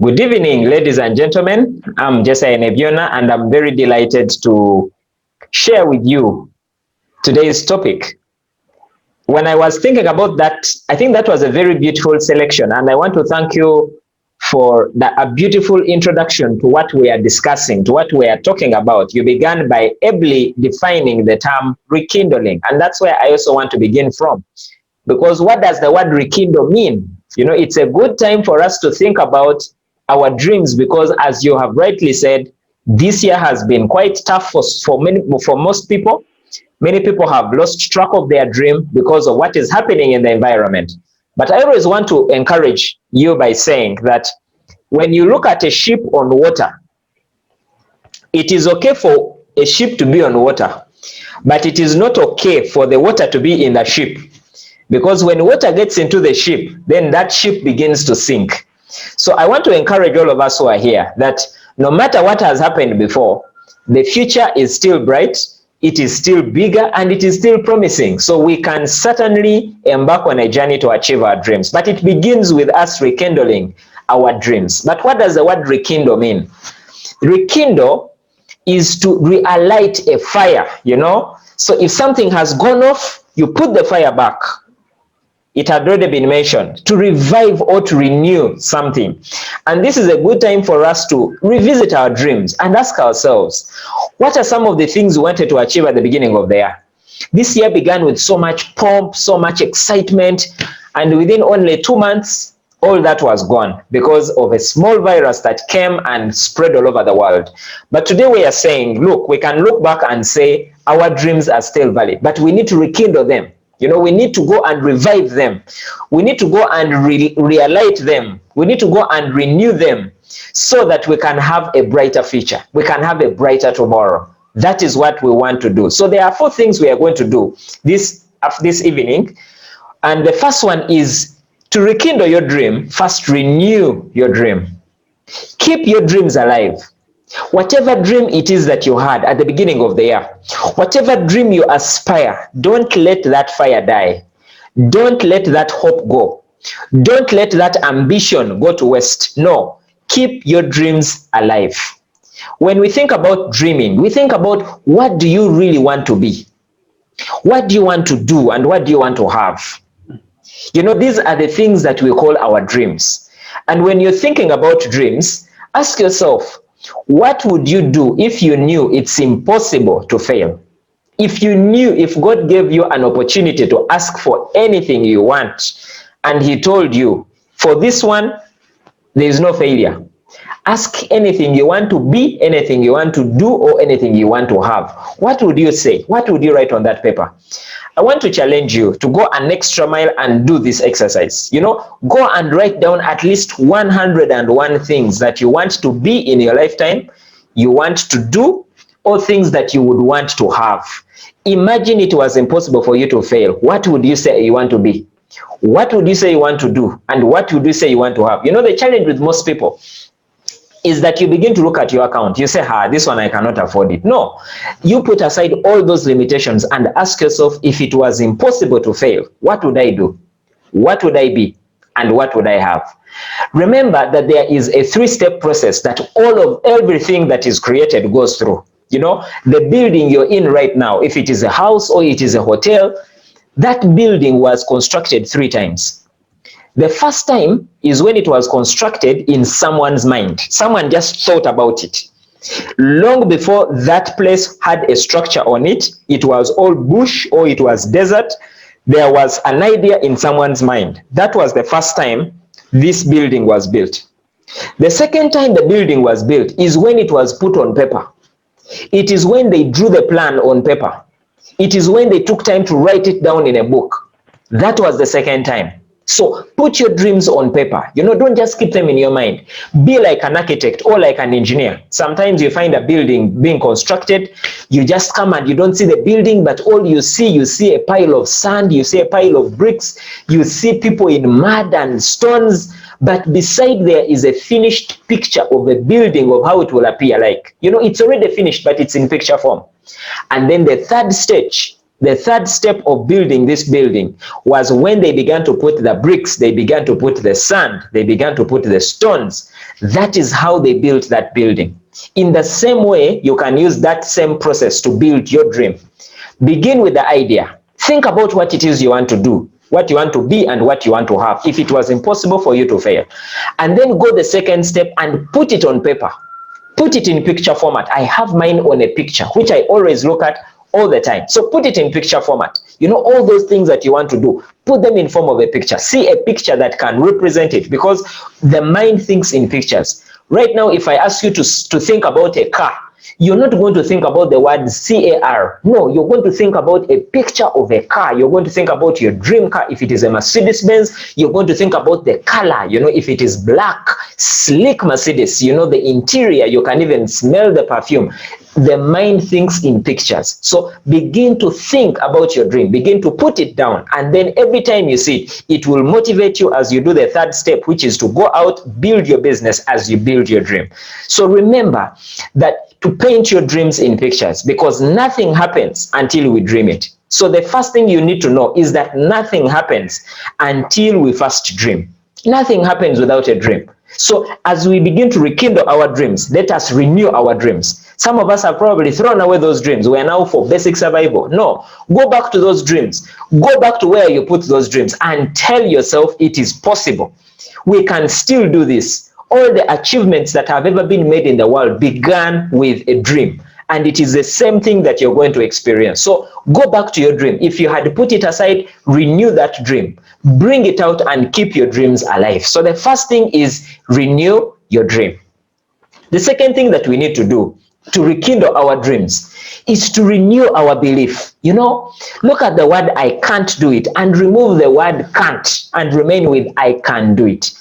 Good evening, ladies and gentlemen. I'm Jesse Enebiona, and I'm very delighted to share with you today's topic. When I was thinking about that, I think that was a very beautiful selection, and I want to thank you for a beautiful introduction to what we are discussing, to what we are talking about. You began by ably defining the term rekindling, and that's where I also want to begin from. Because what does the word rekindle mean? It's a good time for us to think about our dreams, because as you have rightly said, this year has been quite tough for most people. Many people have lost track of their dream because of what is happening in the environment. But I always want to encourage you by saying that when you look at a ship on water, it is okay for a ship to be on water, but it is not okay for the water to be in the ship. Because when water gets into the ship, then that ship begins to sink. So I want to encourage all of us who are here that no matter what has happened before, the future is still bright, it is still bigger, and it is still promising. So we can certainly embark on a journey to achieve our dreams. But it begins with us rekindling our dreams. But what does the word rekindle mean? Rekindle is to relight a fire, So if something has gone off, you put the fire back. It had already been mentioned, to revive or to renew something. And this is a good time for us to revisit our dreams and ask ourselves, what are some of the things we wanted to achieve at the beginning of the year? This year began with so much pomp, so much excitement, and within only 2 months, all that was gone because of a small virus that came and spread all over the world. But today we are saying, look, we can look back and say our dreams are still valid, but we need to rekindle them. We need to go and revive them. We need to go and relight them. We need to go and renew them so that we can have a brighter future. We can have a brighter tomorrow. That is what we want to do. So there are 4 things we are going to do this evening. And the first one is to rekindle your dream. First, renew your dream. Keep your dreams alive. Whatever dream it is that you had at the beginning of the year, whatever dream you aspire, don't let that fire die. Don't let that hope go. Don't let that ambition go to waste. No, keep your dreams alive. When we think about dreaming, we think about what do you really want to be? What do you want to do and what do you want to have? These are the things that we call our dreams. And when you're thinking about dreams, ask yourself, what would you do if you knew it's impossible to fail? If God gave you an opportunity to ask for anything you want, and he told you, for this one, there is no failure. Ask anything you want to be, anything you want to do, or anything you want to have. What would you say? What would you write on that paper? I want to challenge you to go an extra mile and do this exercise. Go and write down at least 101 things that you want to be in your lifetime, you want to do, or things that you would want to have. Imagine it was impossible for you to fail. What would you say you want to be? What would you say you want to do? And what would you say you want to have? The challenge with most people is that you begin to look at your account. You say, this one I cannot afford it. No, you put aside all those limitations and ask yourself, if it was impossible to fail, what would I do? What would I be? And what would I have? Remember that there is a 3-step process that everything that is created goes through. The building you're in right now, if it is a house or it is a hotel, that building was constructed 3 times. The first time is when it was constructed in someone's mind. Someone just thought about it. Long before that place had a structure on it, it was all bush or it was desert, there was an idea in someone's mind. That was the first time this building was built. The second time the building was built is when it was put on paper. It is when they drew the plan on paper. It is when they took time to write it down in a book. That was the second time. So put your dreams on paper. Don't just keep them in your mind. Be like an architect or like an engineer. Sometimes you find a building being constructed, you just come and you don't see the building, but all you see a pile of sand, you see a pile of bricks, you see people in mud and stones, but beside there is a finished picture of a building of how it will appear like. It's already finished, but it's in picture form. And then the third step of building this building was when they began to put the bricks, they began to put the sand, they began to put the stones. That is how they built that building. In the same way, you can use that same process to build your dream. Begin with the idea. Think about what it is you want to do, what you want to be, and what you want to have, if it was impossible for you to fail. And then go the second step and put it on paper. Put it in picture format. I have mine on a picture, which I always look at all the time. So put it in picture format. You know, all those things that you want to do, put them in form of a picture. See a picture that can represent it, because the mind thinks in pictures. Right now, if I ask you to think about a car, you're not going to think about the word car. No, you're going to think about a picture of a car. You're going to think about your dream car. If it is a Mercedes Benz, you're going to think about the color. You know, if it is black, sleek Mercedes, you know, the interior, you can even smell the perfume. The mind thinks in pictures. So begin to think about your dream. Begin to put it down. And then every time you see it, it will motivate you as you do the third step, which is to go out, build your business as you build your dream. So remember that to paint your dreams in pictures, because nothing happens until we dream it. So the first thing you need to know is that nothing happens until we first dream. Nothing happens without a dream. So as we begin to rekindle our dreams, let us renew our dreams. Some of us have probably thrown away those dreams. We are now for basic survival. No, go back to those dreams. Go back to where you put those dreams and tell yourself it is possible. We can still do this. All the achievements that have ever been made in the world began with a dream. And it is the same thing that you're going to experience. So go back to your dream. If you had put it aside, renew that dream. Bring it out and keep your dreams alive. So the first thing is renew your dream. The second thing that we need to do to rekindle our dreams is to renew our belief. You know, look at the word I can't do it and remove the word can't and remain with I can do it.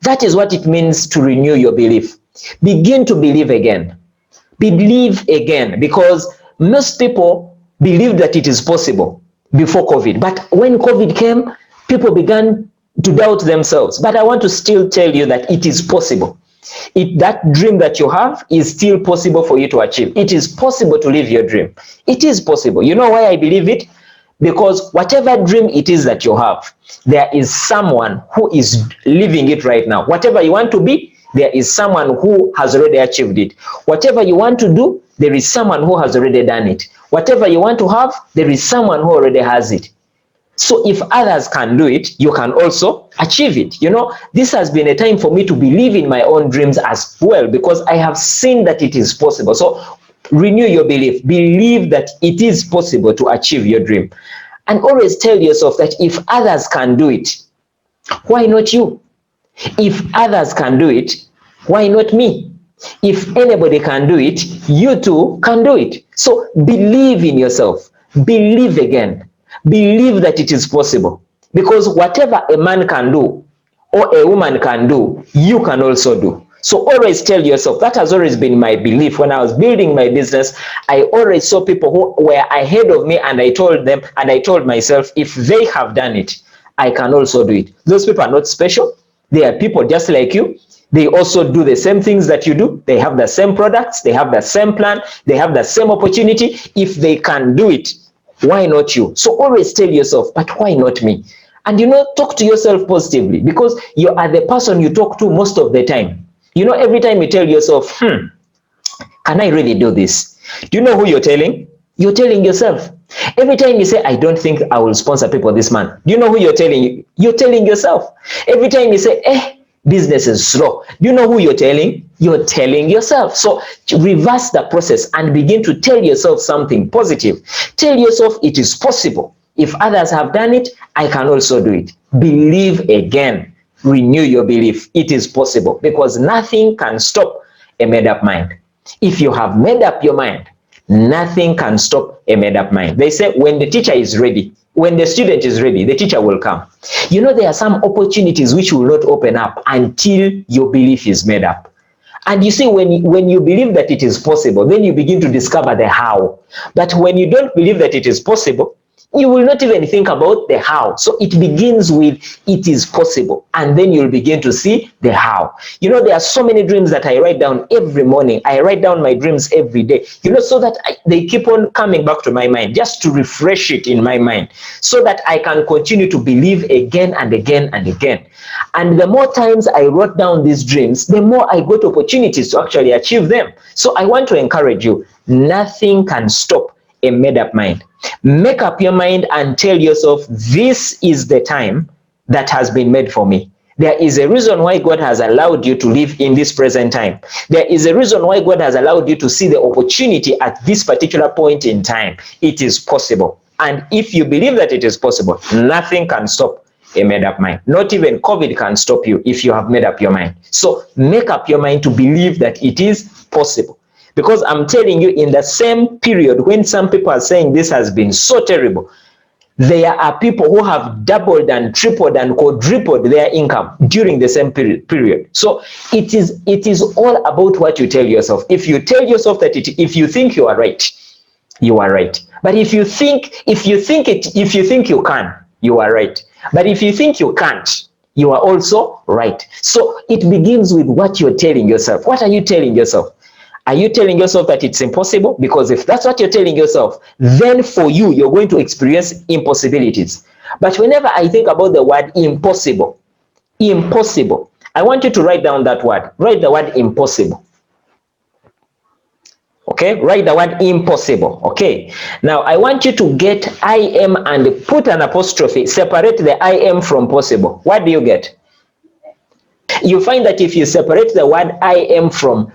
That is what it means to renew your belief. Begin to believe again. Believe again, because most people believed that it is possible before COVID. But when COVID came, people began to doubt themselves. But I want to still tell you that it is possible. That dream that you have is still possible for you to achieve. It is possible to live your dream. It is possible. You know why I believe it? Because whatever dream it is that you have, there is someone who is living it right now. Whatever you want to be, there is someone who has already achieved it. Whatever you want to do, there is someone who has already done it. Whatever you want to have, there is someone who already has it. So if others can do it, you can also achieve it. You know, this has been a time for me to believe in my own dreams as well, because I have seen that it is possible. So renew your belief. Believe that it is possible to achieve your dream. And always tell yourself that if others can do it, why not you? If others can do it, why not me? If anybody can do it, you too can do it. So believe in yourself. Believe again. Believe that it is possible. Because whatever a man can do or a woman can do, you can also do. So always tell yourself, that has always been my belief. When I was building my business, I always saw people who were ahead of me, and I told them, and I told myself, if they have done it, I can also do it. Those people are not special. They are people just like you. They also do the same things that you do. They have the same products. They have the same plan. They have the same opportunity. If they can do it, why not you? So always tell yourself, but why not me? And you know, talk to yourself positively, because you are the person you talk to most of the time. You know, every time you tell yourself, can I really do this? Do you know who you're telling? You're telling yourself. Every time you say, I don't think I will sponsor people this month, do you know who you're telling? You're telling yourself. Every time you say, business is slow, do you know who you're telling? You're telling yourself. So reverse the process and begin to tell yourself something positive. Tell yourself it is possible. If others have done it, I can also do it. Believe again. Renew your belief. It is possible, because nothing can stop a made-up mind. If you have made up your mind, nothing can stop a made-up mind. They say when the teacher is ready, when the student is ready, the teacher will come. You know, there are some opportunities which will not open up until your belief is made up. And you see, when you believe that it is possible, then you begin to discover the how. But when you don't believe that it is possible, You will not even think about the how. So it begins with it is possible, and then you'll begin to see the how. There are so many dreams that I write down every morning. I write down my dreams every day, so that they keep on coming back to my mind, just to refresh it in my mind, so that I can continue to believe again and again and again. And the more times I wrote down these dreams, the more I got opportunities to actually achieve them. So I want to encourage you, nothing can stop a made-up mind. Make up your mind and tell yourself, this is the time that has been made for me. There is a reason why God has allowed you to live in this present time. There is a reason why God has allowed you to see the opportunity at this particular point in time. It is possible. And if you believe that it is possible, nothing can stop a made-up mind. Not even COVID can stop you if you have made up your mind. So make up your mind to believe that it is possible. Because I'm telling you, in the same period when some people are saying this has been so terrible, there are people who have doubled and tripled and quadrupled their income during the same period. So it is all about what you tell yourself. If you tell yourself that if you think you are right, you are right. But if you think you can, you are right. But if you think you can't, you are also right. So it begins with what you're telling yourself. What are you telling yourself? Are you telling yourself that it's impossible? Because if that's what you're telling yourself, then for you, you're going to experience impossibilities. But whenever I think about the word impossible, I want you to write down that word. Write the word impossible. Okay, write the word impossible. Okay, now I want you to get I am and put an apostrophe. Separate the I am from possible. What do you get? You find that if you separate the word I am from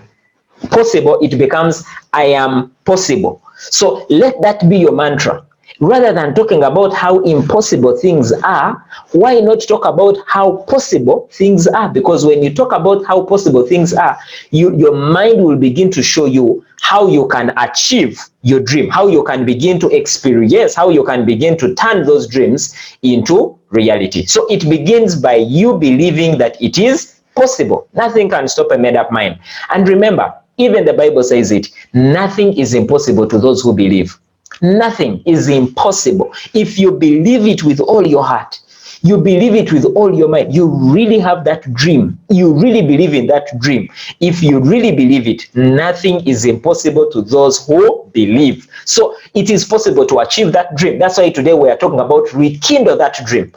possible, it becomes I am possible. So let that be your mantra. Rather than talking about how impossible things are, why not talk about how possible things are? Because when you talk about how possible things are, your mind will begin to show you how you can achieve your dream, how you can begin to experience, how you can begin to turn those dreams into reality. So it begins by you believing that it is possible. Nothing can stop a made-up mind. And remember, even the Bible says it, nothing is impossible to those who believe. Nothing is impossible. If you believe it with all your heart, you believe it with all your mind, you really have that dream, you really believe in that dream. If you really believe it, nothing is impossible to those who believe. So it is possible to achieve that dream. That's why today we are talking about rekindle that dream.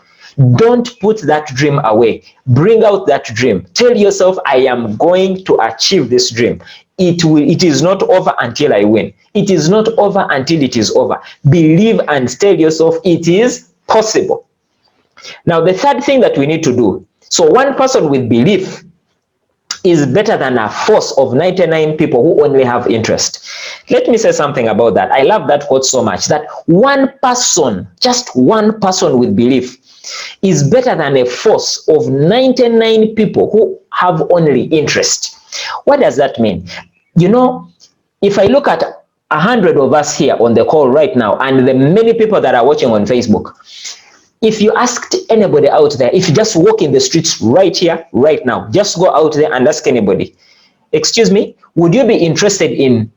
Don't put that dream away. Bring out that dream. Tell yourself, I am going to achieve this dream. It is not over until I win. It is not over until it is over. Believe and tell yourself it is possible. Now, the third thing that we need to do. So one person with belief is better than a force of 99 people who only have interest. Let me say something about that. I love that quote so much, that one person, just one person with belief is better than a force of 99 people who have only interest. What does that mean? If I look at 100 of us here on the call right now and the many people that are watching on Facebook, if you asked anybody out there, if you just walk in the streets right here, right now, just go out there and ask anybody, excuse me, would you be interested in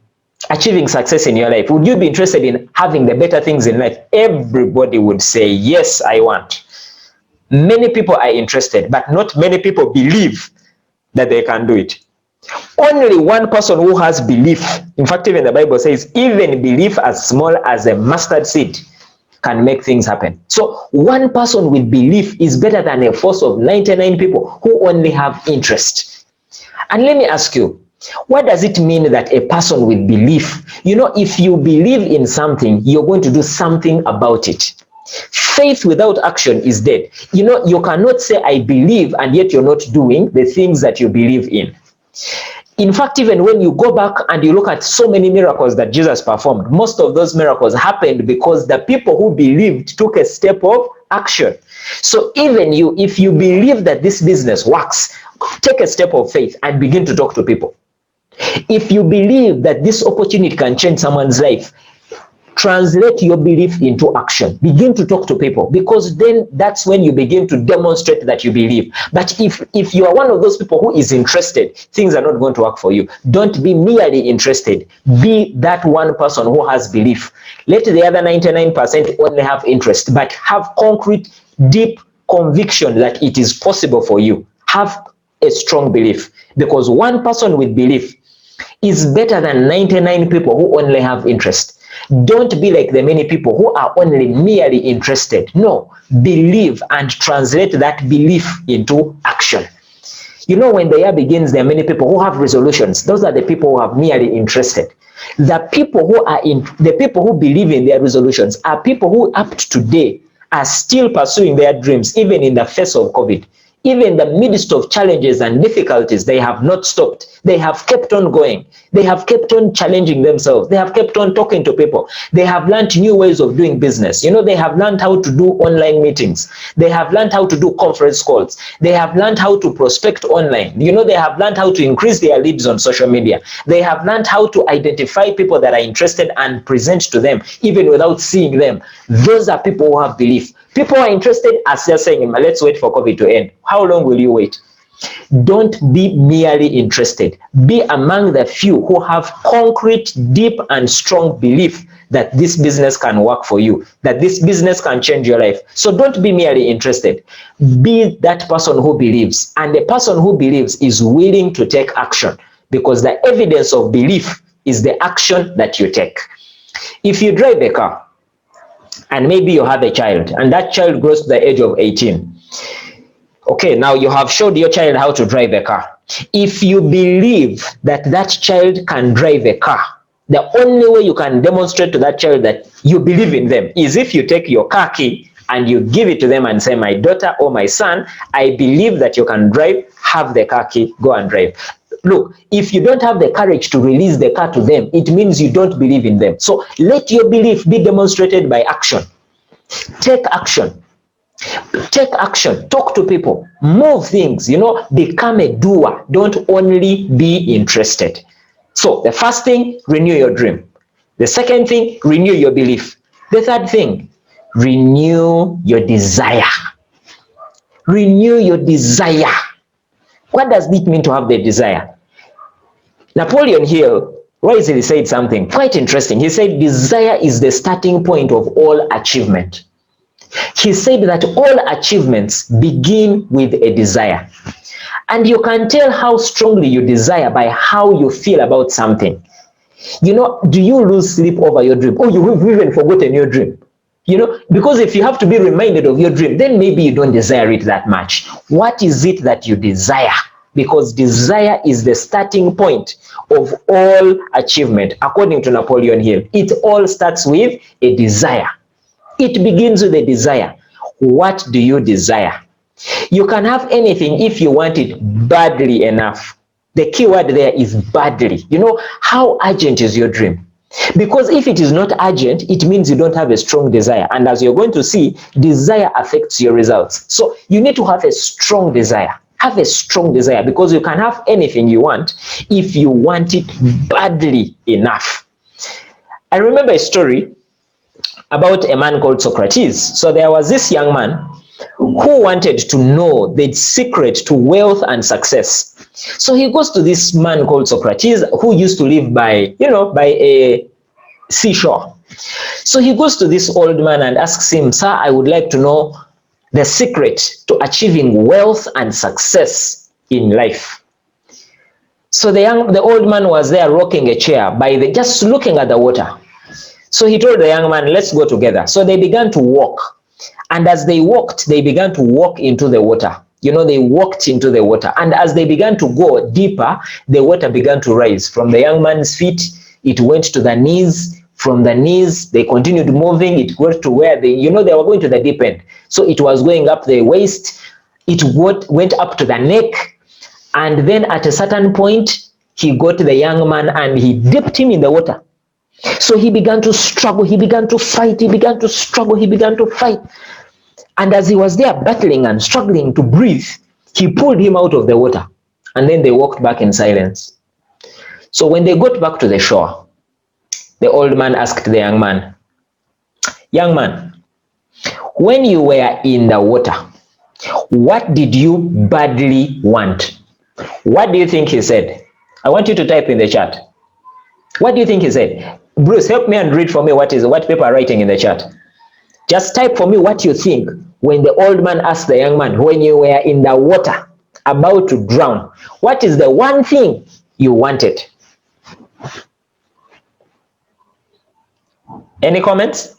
achieving success in your life? Would you be interested in having the better things in life? Everybody would say, yes, I want. Many people are interested, but not many people believe that they can do it. Only one person who has belief, in fact, even the Bible says, even belief as small as a mustard seed can make things happen. So one person with belief is better than a force of 99 people who only have interest. And let me ask you, what does it mean that a person with belief, if you believe in something, you're going to do something about it. Faith without action is dead. You cannot say, I believe, and yet you're not doing the things that you believe in. In fact, even when you go back and you look at so many miracles that Jesus performed, most of those miracles happened because the people who believed took a step of action. So even you, if you believe that this business works, take a step of faith and begin to talk to people. If you believe that this opportunity can change someone's life, Translate your belief into action. Begin to talk to people, because then that's when you begin to demonstrate that you believe. But if you are one of those people who is interested, things are not going to work for you. Don't be merely interested. Be that one person who has belief. Let the other 99% only have interest, but have concrete, deep conviction that it is possible for you. Have a strong belief, because one person with belief is better than 99 people who only have interest. Don't be like the many people who are only merely interested. No, believe and translate that belief into action. You know, when the year begins, there are many people who have resolutions. Those are the people who are merely interested. The people who believe in their resolutions are people who up to today are still pursuing their dreams, even in the face of COVID. Even in the midst of challenges and difficulties, they have not stopped. They have kept on going. They have kept on challenging themselves. They have kept on talking to people. They have learned new ways of doing business. You know, they have learned how to do online meetings. They have learned how to do conference calls. They have learned how to prospect online. You know, they have learned how to increase their leads on social media. They have learned how to identify people that are interested and present to them, even without seeing them. Those are people who have belief. People are interested, as they're saying, let's wait for COVID to end. How long will you wait? Don't be merely interested. Be among the few who have concrete, deep, and strong belief that this business can work for you, that this business can change your life. So don't be merely interested. Be that person who believes. And the person who believes is willing to take action, because the evidence of belief is the action that you take. If you drive a car, and maybe you have a child, and that child grows to the age of 18. Okay, now you have showed your child how to drive a car. If you believe that that child can drive a car, the only way you can demonstrate to that child that you believe in them is if you take your car key and you give it to them and say, my daughter or my son, I believe that you can drive, have the car key, go and drive. Look, if you don't have the courage to release the car to them, it means you don't believe in them. So let your belief be demonstrated by action. Take action. Take action. Talk to people. Move things. You know, become a doer. Don't only be interested. So the first thing, renew your dream. The second thing, renew your belief. The third thing, renew your desire. Renew your desire. What does it mean to have the desire? Napoleon Hill wisely said something quite interesting. He said, desire is the starting point of all achievement. He said that all achievements begin with a desire. And you can tell how strongly you desire by how you feel about something. You know, do you lose sleep over your dream? Oh, you've even forgotten your dream. You know, because if you have to be reminded of your dream, then maybe you don't desire it that much. What is it that you desire? Because desire is the starting point of all achievement, according to Napoleon Hill. It all starts with a desire. It begins with a desire. What do you desire? You can have anything if you want it badly enough. The key word there is badly. You know, how urgent is your dream? Because if it is not urgent, it means you don't have a strong desire. And as you're going to see, desire affects your results. So you need to have a strong desire. Have a strong desire, because you can have anything you want if you want it badly enough. I remember a story about a man called Socrates. So there was this young man who wanted to know the secret to wealth and success. So he goes to this man called Socrates, who used to live by a seashore. So he goes to this old man and asks him, sir, I would like to know the secret to achieving wealth and success in life. So the old man was there rocking a chair just looking at the water. So he told the young man, let's go together. So they began to walk. And as they walked, they began to walk into the water. You know, they walked into the water. And as they began to go deeper, the water began to rise. From the young man's feet, it went to the knees. From the knees, they continued moving. It got to where they were going to the deep end. So it was going up the waist. It went up to the neck. And then at a certain point, he got the young man and he dipped him in the water. So he began to struggle, he began to fight, he began to struggle, he began to fight. And as he was there battling and struggling to breathe, he pulled him out of the water. And then they walked back in silence. So when they got back to the shore, the old man asked the young man, young man, when you were in the water, what did you badly want? What do you think he said? I want you to type in the chat. What do you think he said? Bruce, help me and read for me what people are writing in the chat. Just type for me what you think when the old man asked the young man, when you were in the water about to drown, what is the one thing you wanted? Any comments?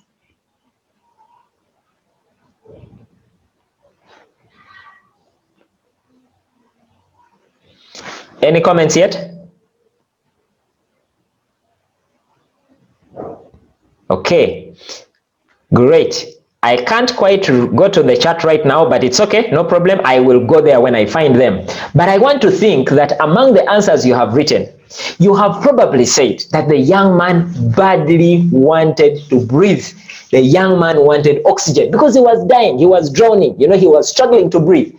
Any comments yet? Okay, great. I can't quite go to the chat right now, but it's okay, no problem. I will go there when I find them. But I want to think that among the answers you have written, you have probably said that the young man badly wanted to breathe. The young man wanted oxygen because he was dying, he was drowning, he was struggling to breathe.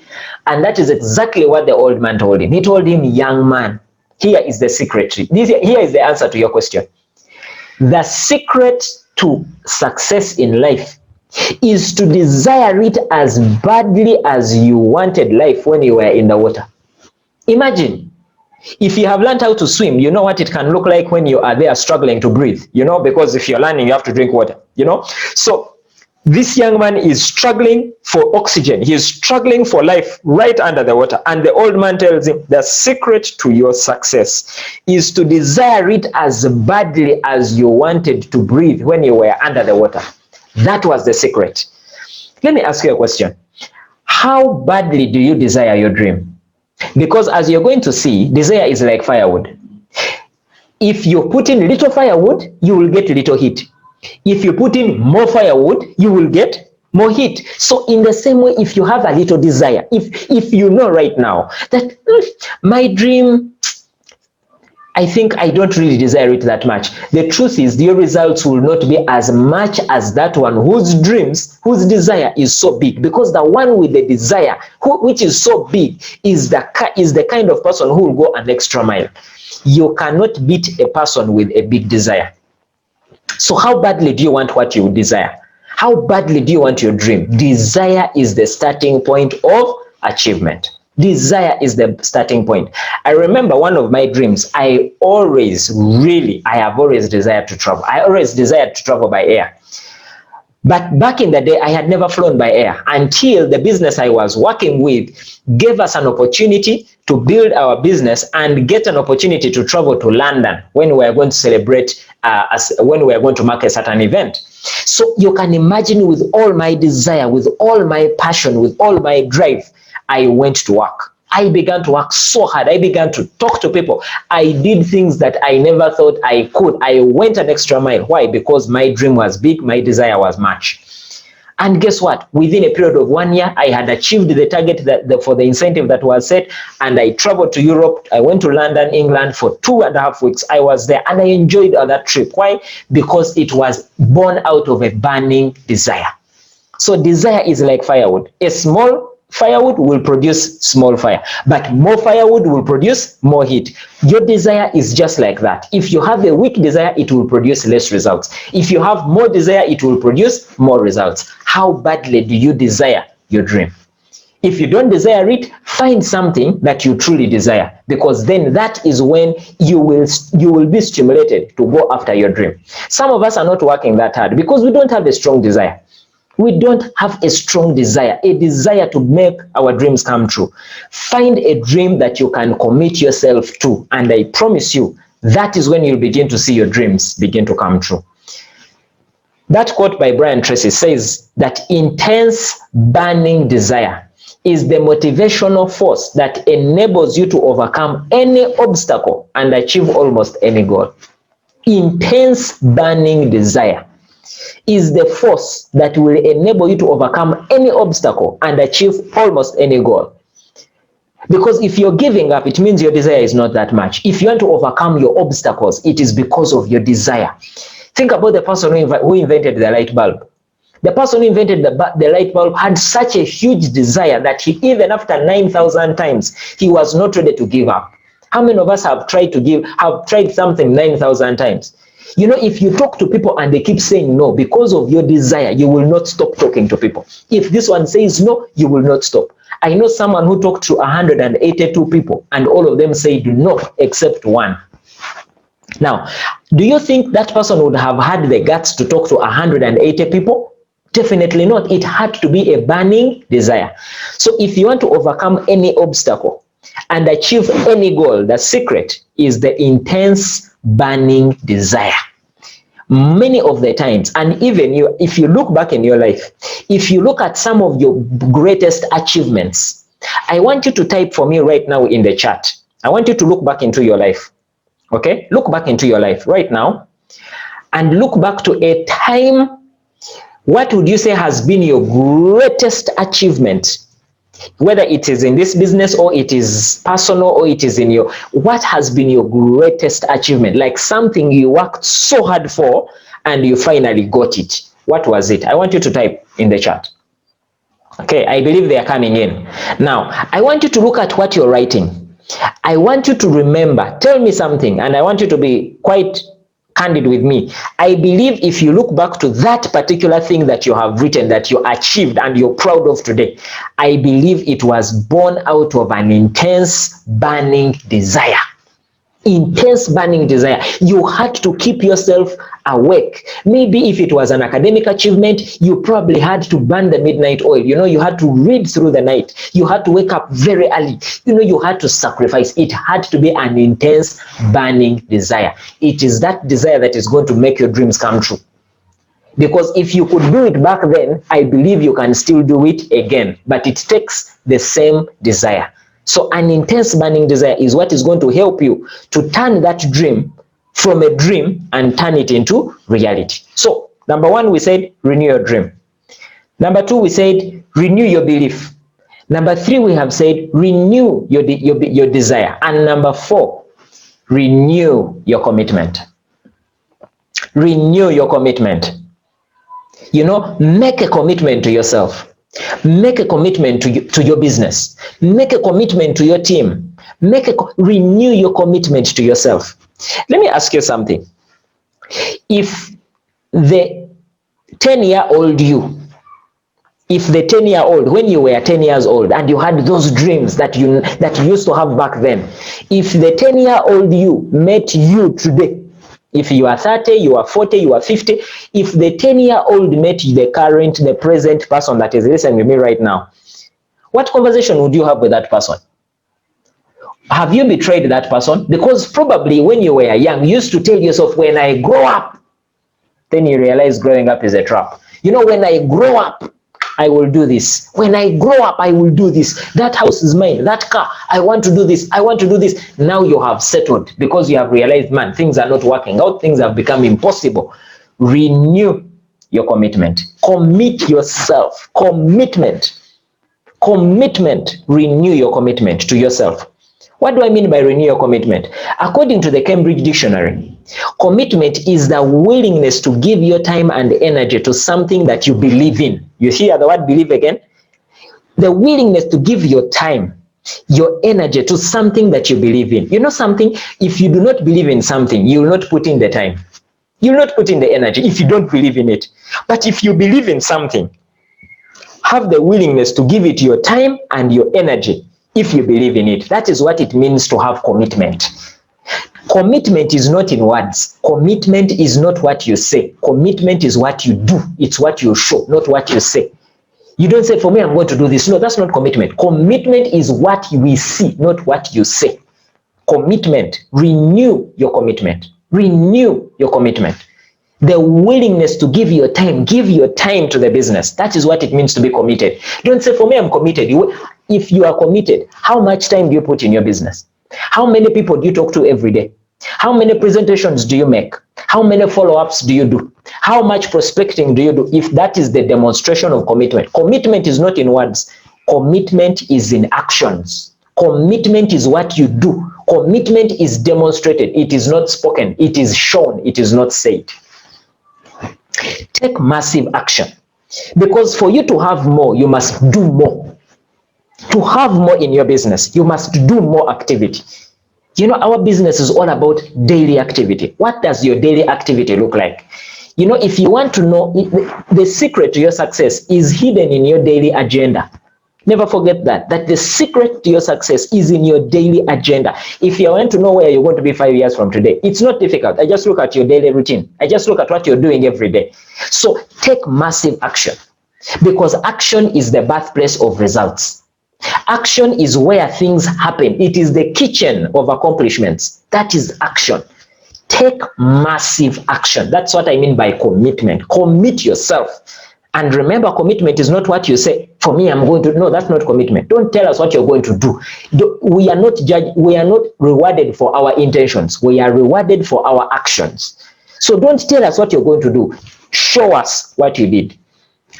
And that is exactly what the old man told him. He told him, young man, here is the secret. Here is the answer to your question. The secret to success in life is to desire it as badly as you wanted life when you were in the water. Imagine, if you have learned how to swim, you know what it can look like when you are there struggling to breathe, because if you're learning, you have to drink water, So this young man is struggling for oxygen. He is struggling for life right under the water. And the old man tells him, the secret to your success is to desire it as badly as you wanted to breathe when you were under the water. That was the secret. Let me ask you a question. How badly do you desire your dream? Because as you're going to see, desire is like firewood. If you put in little firewood, you will get little heat. If you put in more firewood, you will get more heat. So in the same way, if you have a little desire, if you know right now that my dream, I think I don't really desire it that much. The truth is, your results will not be as much as that one whose desire is so big, because the one with the desire, which is so big, is the kind of person who will go an extra mile. You cannot beat a person with a big desire. So how badly do you want what you desire? How badly do you want your dream? Desire is the starting point of achievement. Desire is the starting point. I remember one of my dreams. I have always desired to travel. I always desired to travel by air. But back in the day, I had never flown by air until the business I was working with gave us an opportunity to build our business and get an opportunity to travel to London when we were going to celebrate, when we were going to mark a certain event. So you can imagine, with all my desire, with all my passion, with all my drive, I went to work. I began to work so hard. I began to talk to people. I did things that I never thought I could. I went an extra mile. Why? Because my dream was big, my desire was much. And guess what? Within a period of 1 year, I had achieved the target for the incentive that was set, and I traveled to Europe. I went to London, England for 2.5 weeks. I was there and I enjoyed that trip. Why? Because it was born out of a burning desire. So desire is like firewood. A small firewood will produce small fire, but more firewood will produce more heat. Your desire is just like that. If you have a weak desire, it will produce less results. If you have more desire, it will produce more results. How badly do you desire your dream? If you don't desire it, find something that you truly desire, because then that is when you will be stimulated to go after your dream. Some of us are not working that hard because we don't have a strong desire. We don't have a strong desire, a desire to make our dreams come true. Find a dream that you can commit yourself to, and I promise you, that is when you'll begin to see your dreams begin to come true. That quote by Brian Tracy says that intense burning desire is the motivational force that enables you to overcome any obstacle and achieve almost any goal. Intense burning desire is the force that will enable you to overcome any obstacle and achieve almost any goal. Because if you're giving up, it means your desire is not that much. If you want to overcome your obstacles, it is because of your desire. Think about the person who invented the light bulb. The person who invented the light bulb had such a huge desire that even after 9,000 times, he was not ready to give up. How many of us have tried something 9,000 times? You know, if you talk to people and they keep saying no because of your desire, you will not stop talking to people. If this one says no, you will not stop. I know someone who talked to 182 people and all of them said no except one. Now, do you think that person would have had the guts to talk to 180 people? Definitely not. It had to be a burning desire. So if you want to overcome any obstacle and achieve any goal, the secret is the intense burning desire. Many of the times, and even you, if you look back in your life, if you look at some of your greatest achievements, I want you to type for me right now in the chat. I want you to look back into your life. Okay, look back into your life right now and look back to a time. What would you say has been your greatest achievement? Whether it is in this business or it is personal or it is in your, what has been your greatest achievement? Like something you worked so hard for and you finally got it. What was it? I want you to type in the chat. Okay, I believe they are coming in. Now, I want you to look at what you're writing. I want you to remember, tell me something, and I want you to be quite candid with me. I believe if you look back to that particular thing that you have written, that you achieved and you're proud of today, I believe it was born out of an intense burning desire. Intense burning desire. You had to keep yourself awake. Maybe if it was an academic achievement, you probably had to burn the midnight oil. You know, you had to read through the night. You had to wake up very early. You know, you had to sacrifice. It had to be an intense burning desire. It is that desire that is going to make your dreams come true. Because if you could do it back then, I believe you can still do it again. But it takes the same desire. So an intense burning desire is what is going to help you to turn that dream from a dream and turn it into reality. So number one, we said renew your dream. Number two, we said renew your belief. Number three, we have said renew your desire. And number four, renew your commitment. Renew your commitment. You know, make a commitment to yourself. Make a commitment to your business. Make a commitment to your team. Renew your commitment to yourself. Let me ask you something. If the 10-year-old you, when you were 10 years old and you had those dreams that you used to have back then, if the 10-year-old you met you today, if you are 30, you are 40, you are 50, if the 10-year-old met the present person that is listening to me right now, what conversation would you have with that person? Have you betrayed that person? Because probably when you were young, you used to tell yourself, when I grow up, then you realize growing up is a trap. You know, when I grow up, I will do this. When I grow up, I will do this. That house is mine. That car, I want to do this. I want to do this. Now you have settled because you have realized, man, things are not working out. Things have become impossible. Renew your commitment. Commit yourself. Commitment. Renew your commitment to yourself. What do I mean by renew your commitment? According to the Cambridge Dictionary, commitment is the willingness to give your time and energy to something that you believe in. You hear the word believe again? The willingness to give your time, your energy to something that you believe in. You know something? If you do not believe in something, you will not put in the time. You will not put in the energy if you don't believe in it. But if you believe in something, have the willingness to give it your time and your energy. If you believe in it, that is what it means to have commitment. Commitment is not in words. Commitment is not what you say. Commitment is what you do. It's what you show, not what you say. You don't say, for me, I'm going to do this. No, that's not commitment. Commitment is what we see, not what you say. Commitment. Renew your commitment. Renew your commitment. The willingness to give your time to the business. That is what it means to be committed. Don't say, for me, I'm committed. If you are committed, how much time do you put in your business? How many people do you talk to every day? How many presentations do you make? How many follow-ups do you do? How much prospecting do you do? If that is the demonstration of commitment. Commitment is not in words. Commitment is in actions. Commitment is what you do. Commitment is demonstrated. It is not spoken. It is shown. It is not said. Take massive action. Because for you to have more, you must do more. To have more in your business, you must do more activity. Our business is all about daily activity. What does your daily activity look like? If you want to know, the secret to your success is hidden in your daily agenda. Never forget that the secret to your success is in your daily agenda. If you want to know where you're going to be 5 years from today, it's not difficult. I just look at your daily routine. I just look at what you're doing every day. So take massive action, because action is the birthplace of results. Action is where things happen. It is the kitchen of accomplishments. That is action. Take massive action. That's what I mean by commitment. Commit yourself. And remember, commitment is not what you say, for me, I'm going to. No, that's not commitment. Don't tell us what you're going to do. We are not judged. We are not rewarded for our intentions. We are rewarded for our actions. So don't tell us what you're going to do. Show us what you did.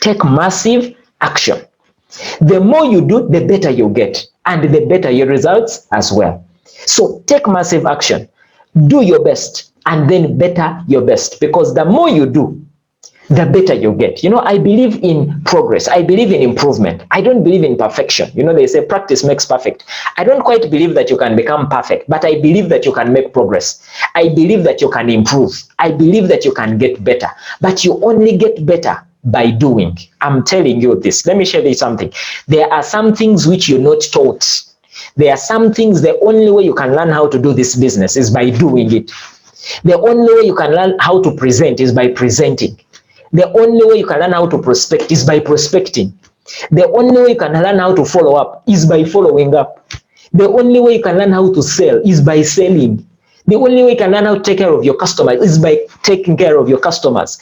Take massive action. The more you do, the better you get, and the better your results as well. So take massive action. Do your best, and then better your best, because the more you do, the better you get. I believe in progress. I believe in improvement. I don't believe in perfection. They say practice makes perfect. I don't quite believe that you can become perfect, but I believe that you can make progress. I believe that you can improve. I believe that you can get better, but you only get better by doing. I'm telling you this. Let me share you something. There are some things which you're not taught. There are some things, the only way you can learn how to do this business is by doing it. The only way you can learn how to present is by presenting. The only way you can learn how to prospect is by prospecting. The only way you can learn how to follow up is by following up. The only way you can learn how to sell is by selling. The only way you can learn how to take care of your customers is by taking care of your customers.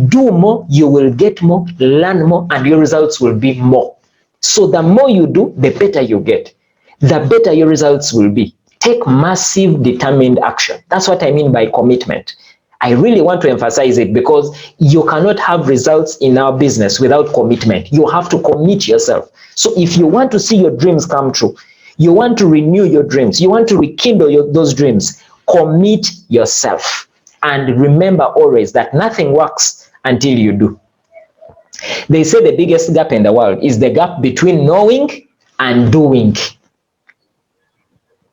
Do more, you will get more, learn more, and your results will be more. So the more you do, the better you get. The better your results will be. Take massive, determined action. That's what I mean by commitment. I really want to emphasize it, because you cannot have results in our business without commitment. You have to commit yourself. So if you want to see your dreams come true, you want to renew your dreams, you want to rekindle those dreams, commit yourself. And remember always that nothing works until you do. They say the biggest gap in the world is the gap between knowing and doing.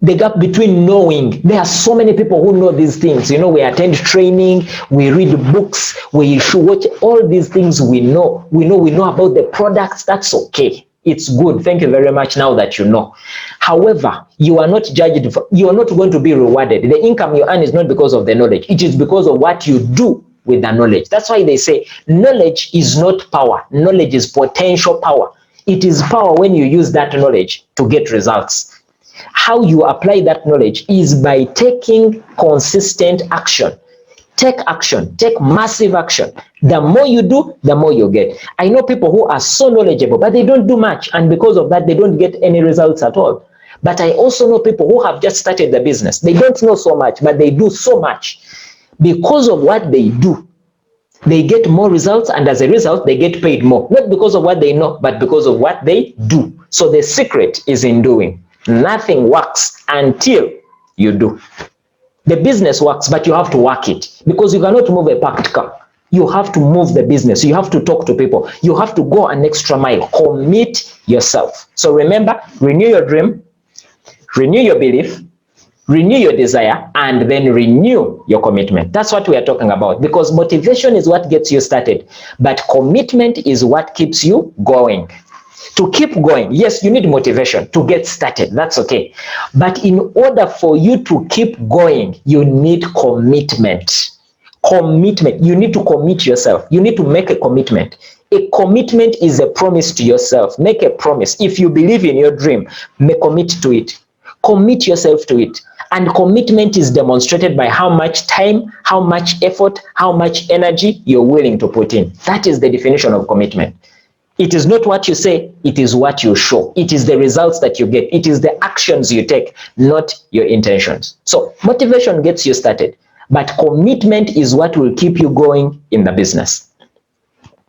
The gap between knowing. There are so many people who know these things. We attend training, we read books, we should watch all these things. We know about the products. That's okay. It's good. Thank you very much now that you know. However, you are not judged. You are not going to be rewarded. The income you earn is not because of the knowledge. It is because of what you do with the knowledge. That's why they say knowledge is not power. Knowledge is potential power. It is power when you use that knowledge to get results. How you apply that knowledge is by taking consistent action. Take action. Take massive action. The more you do, the more you get. I know people who are so knowledgeable, but they don't do much. And because of that, they don't get any results at all. But I also know people who have just started the business. They don't know so much, but they do so much. Because of what they do, they get more results. And as a result, they get paid more. Not because of what they know, but because of what they do. So the secret is in doing. Nothing works until you do. The business works, but you have to work it, because you cannot move a parked car. You have to move the business. You have to talk to people. You have to go an extra mile. Commit yourself. So remember, renew your dream, renew your belief, renew your desire, and then renew your commitment. That's what we are talking about, because motivation is what gets you started, but commitment is what keeps you going. To keep going, yes, you need motivation to get started. That's okay. But in order for you to keep going, you need commitment. Commitment. You need to commit yourself. You need to make a commitment. A commitment is a promise to yourself. Make a promise. If you believe in your dream, commit to it. Commit yourself to it. And commitment is demonstrated by how much time, how much effort, how much energy you're willing to put in. That is the definition of commitment. It is not what you say, it is what you show. It is the results that you get. It is the actions you take, not your intentions. So motivation gets you started, but commitment is what will keep you going in the business.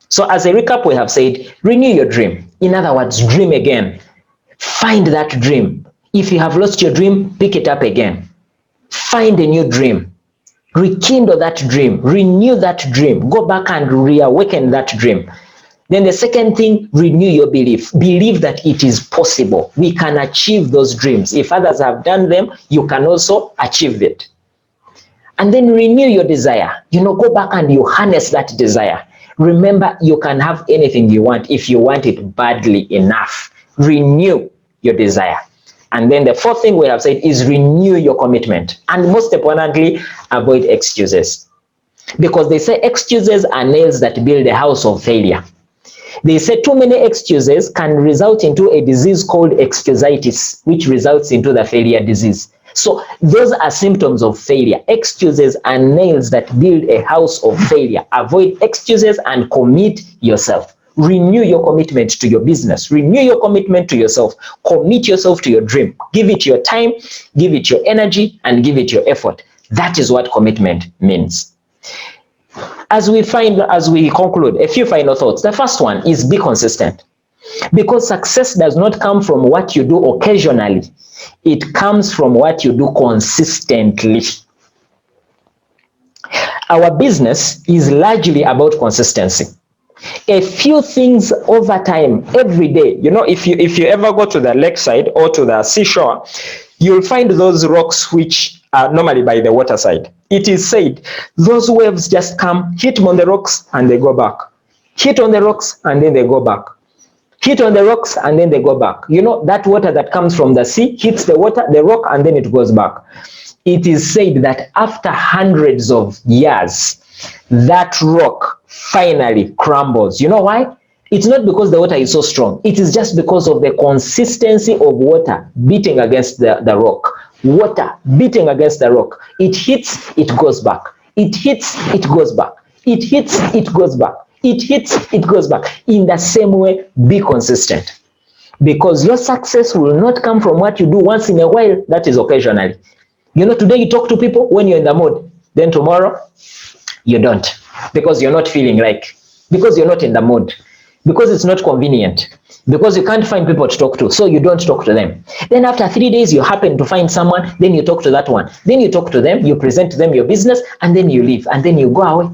So as a recap, we have said, renew your dream. In other words, dream again. Find that dream. If you have lost your dream, pick it up again. Find a new dream. Rekindle that dream. Renew that dream. Go back and reawaken that dream. Then the second thing, renew your belief. Believe that it is possible. We can achieve those dreams. If others have done them, you can also achieve it. And then renew your desire. Go back and you harness that desire. Remember, you can have anything you want if you want it badly enough. Renew your desire. And then the fourth thing we have said is renew your commitment. And most importantly, avoid excuses. Because they say excuses are nails that build a house of failure. They say too many excuses can result into a disease called excusitis, which results into the failure disease. So those are symptoms of failure. Excuses are nails that build a house of failure. Avoid excuses and commit yourself. Renew your commitment to your business. Renew your commitment to yourself. Commit yourself to your dream. Give it your time, give it your energy, and give it your effort. That is what commitment means. As we conclude, a few final thoughts. The first one is be consistent. Because success does not come from what you do occasionally. It comes from what you do consistently. Our business is largely about consistency. A few things over time, every day. If you ever go to the lakeside or to the seashore, you'll find those rocks which are normally by the waterside. It is said those waves just come, hit on the rocks, and they go back. Hit on the rocks, and then they go back. Hit on the rocks, and then they go back. That water that comes from the sea hits the rock, and then it goes back. It is said that after hundreds of years, that rock finally crumbles. You know why? It's not because the water is so strong. It is just because of the consistency of water beating against the rock. Water beating against the rock. It hits, it goes back. It hits, it goes back. It hits, it goes back. It hits, it goes back. In the same way, be consistent. Because your success will not come from what you do once in a while, that is occasionally. Today you talk to people when you're in the mood. Then tomorrow, you don't. Because you're not feeling like. Because you're not in the mood. Because it's not convenient. Because you can't find people to talk to, so you don't talk to them. Then after 3 days, you happen to find someone, then you talk to that one. Then you talk to them, you present to them your business, and then you leave, and then you go away.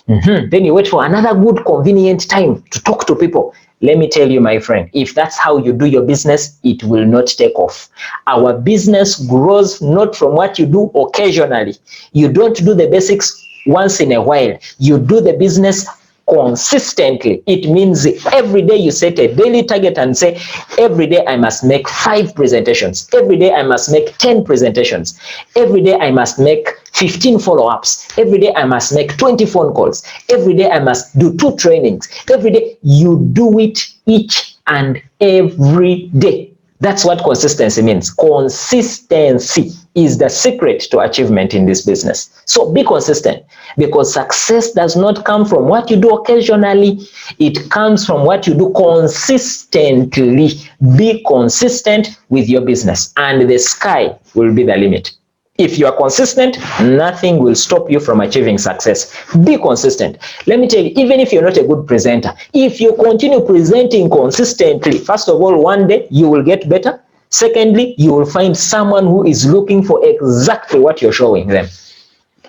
Then you wait for another good, convenient time to talk to people. Let me tell you, my friend, if that's how you do your business, it will not take off. Our business grows not from what you do occasionally. You don't do the basics once in a while. You do the business consistently. It means every day you set a daily target and say, every day I must make 5 presentations. Every day I must make 10 presentations. Every day I must make 15 follow-ups. Every day I must make 20 phone calls. Every day I must do 2 trainings. Every day you do it each and every day. That's what consistency means. Consistency is the secret to achievement in this business. So be consistent, because success does not come from what you do occasionally. It comes from what you do consistently. Be consistent with your business, and the sky will be the limit. If you are consistent, nothing will stop you from achieving success. Be consistent. Let me tell you, even if you're not a good presenter, if you continue presenting consistently, first of all, one day you will get better. Secondly, you will find someone who is looking for exactly what you're showing them.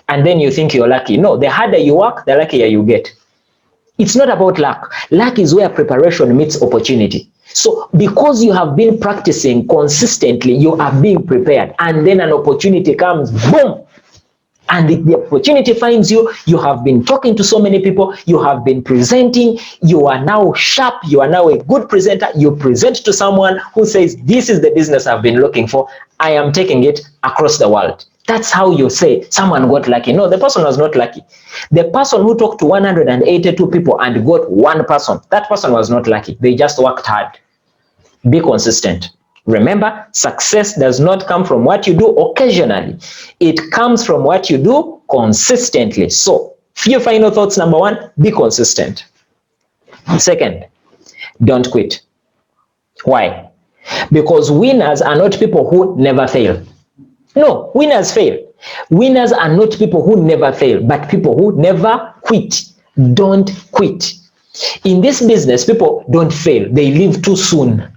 And then you think you're lucky. No, the harder you work, the luckier you get. It's not about luck. Luck is where preparation meets opportunity. So because you have been practicing consistently, you are being prepared, and then an opportunity comes, boom, and the opportunity finds you. You have been talking to so many people, you have been presenting, you are now sharp, you are now a good presenter. You present to someone who says, this is the business I've been looking for, I am taking it across the world. That's how you say someone got lucky. No, the person was not lucky. The person who talked to 182 people and got one person, that person was not lucky. They just worked hard. Be consistent. Remember, success does not come from what you do occasionally. It comes from what you do consistently. So, few final thoughts. Number 1, be consistent. Second, don't quit. Why? Because winners are not people who never fail. No, winners fail. Winners are not people who never fail, but people who never quit. Don't quit. In this business, people don't fail. They leave too soon.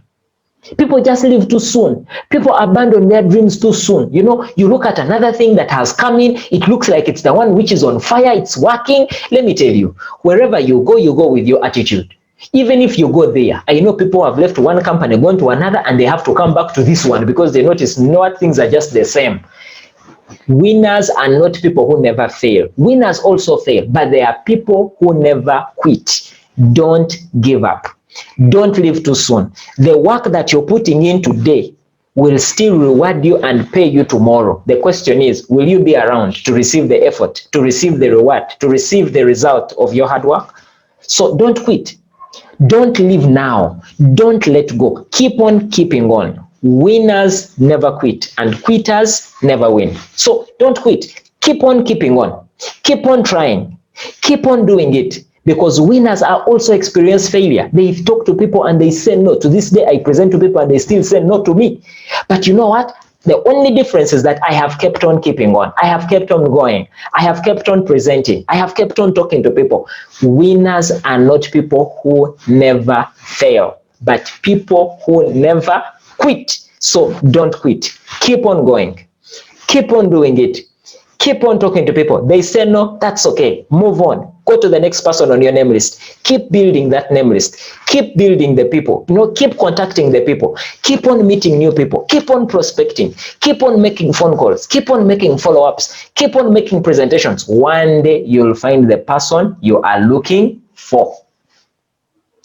People just leave too soon. People abandon their dreams too soon. You look at another thing that has come in. It looks like it's the one which is on fire. It's working. Let me tell you, wherever you go with your attitude. Even if you go there, I know people have left one company, gone to another, and they have to come back to this one because they notice no, things are just the same. Winners are not people who never fail. Winners also fail, but they are people who never quit. Don't give up. Don't leave too soon. The work that you're putting in today will still reward you and pay you tomorrow. The question is, will you be around to receive the effort, to receive the reward, to receive the result of your hard work? So don't quit. Don't leave now. Don't let go. Keep on keeping on. Winners never quit, and quitters never win. So don't quit. Keep on keeping on. Keep on trying. Keep on doing it, because winners are also experience failure. They talk to people and they say no. To this day, I present to people and they still say no to me. But you know what? The only difference is that I have kept on keeping on. I have kept on going. I have kept on presenting. I have kept on talking to people. Winners are not people who never fail, but people who never quit. So don't quit. Keep on going. Keep on doing it. Keep on talking to people. They say no, that's okay. Move on. Go to the next person on your name list. Keep building that name list. Keep building the people. Keep contacting the people. Keep on meeting new people. Keep on prospecting. Keep on making phone calls. Keep on making follow-ups. Keep on making presentations. One day you'll find the person you are looking for.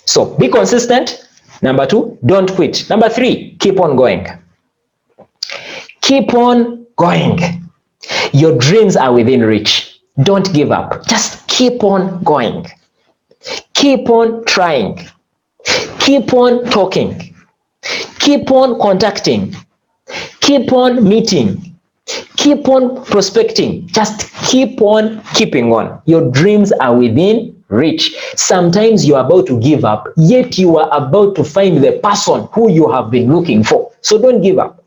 So be consistent. Number 2, don't quit. Number 3, keep on going. Keep on going. Your dreams are within reach. Don't give up. Just keep on going. Keep on trying. Keep on talking. Keep on contacting. Keep on meeting. Keep on prospecting. Just keep on keeping on. Your dreams are within reach. Sometimes you are about to give up, yet you are about to find the person who you have been looking for. So don't give up.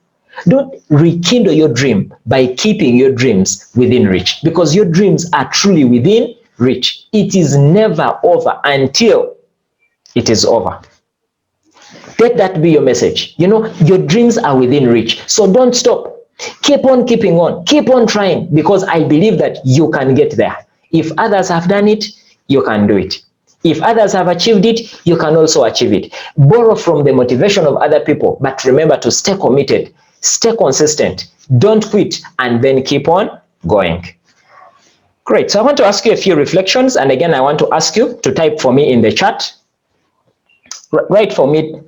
Don't rekindle your dream by keeping your dreams within reach, because your dreams are truly within reach. It is never over until it is over. Let that be your message. Your dreams are within reach. So don't stop. Keep on keeping on. Keep on trying, because I believe that you can get there. If others have done it, you can do it. If others have achieved it, you can also achieve it. Borrow from the motivation of other people, but remember to stay committed. Stay consistent, don't quit, and then keep on going. Great. So I want to ask you a few reflections, and again, I want to ask you to type for me in the chat. Write for me.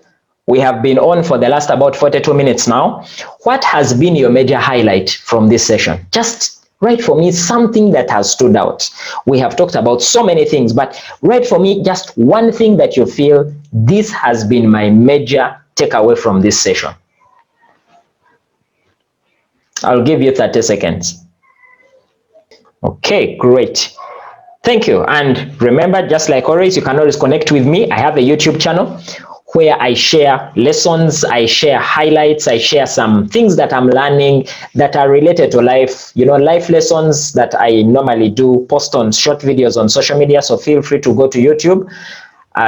We have been on for the last about 42 minutes now. What has been your major highlight from this session? Just write for me something that has stood out. We have talked about so many things, but write for me just one thing that you feel, this has been my major takeaway from this session. I'll give you 30 seconds. Okay, great. Thank you. And remember, just like always, you can always connect with me. I have a YouTube channel where I share lessons, I share highlights, I share some things that I'm learning that are related to life, life lessons that I normally do, post on short videos on social media. So feel free to go to YouTube.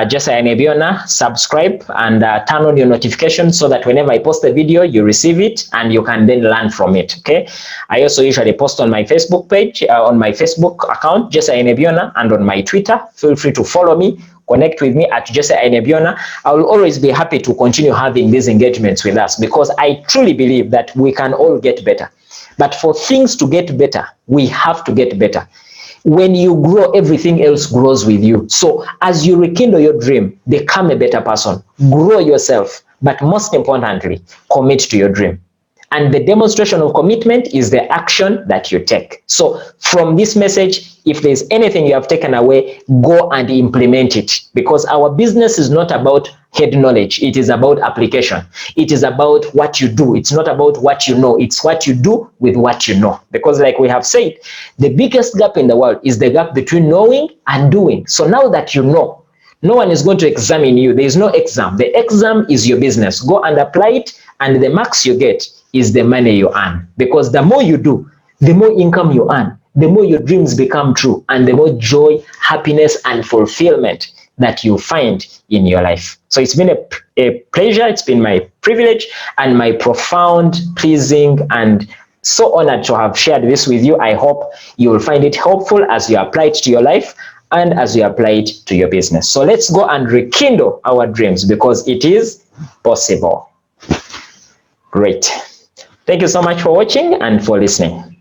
Jesse Enebiona, subscribe and turn on your notifications so that whenever I post a video, you receive it and you can then learn from it. Okay. I also usually post on my Facebook page, on my Facebook account, Jesse Enebiona, and on my Twitter. Feel free to follow me, connect with me at Jesse Enebiona. I will always be happy to continue having these engagements with us, because I truly believe that we can all get better. But for things to get better, we have to get better. When you grow, everything else grows with you. So as you rekindle your dream, become a better person, grow yourself, but most importantly, commit to your dream. And the demonstration of commitment is the action that you take. So from this message, if there's anything you have taken away, go and implement it, because our business is not about head knowledge. It is about application. It is about what you do. It's not about what you know. It's what you do with what you know. Because like we have said, the biggest gap in the world is the gap between knowing and doing. So now that you know, no one is going to examine you. There is no exam. The exam is your business. Go and apply it, and the marks you get is the money you earn. Because the more you do, the more income you earn, the more your dreams become true, and the more joy, happiness, and fulfillment that you find in your life. So it's been a pleasure. It's been my privilege and my profound, pleasing, and so honored to have shared this with you. I hope you will find it helpful as you apply it to your life. and as you apply it to your business. So let's go and rekindle our dreams, because it is possible. Great. Thank you so much for watching and for listening.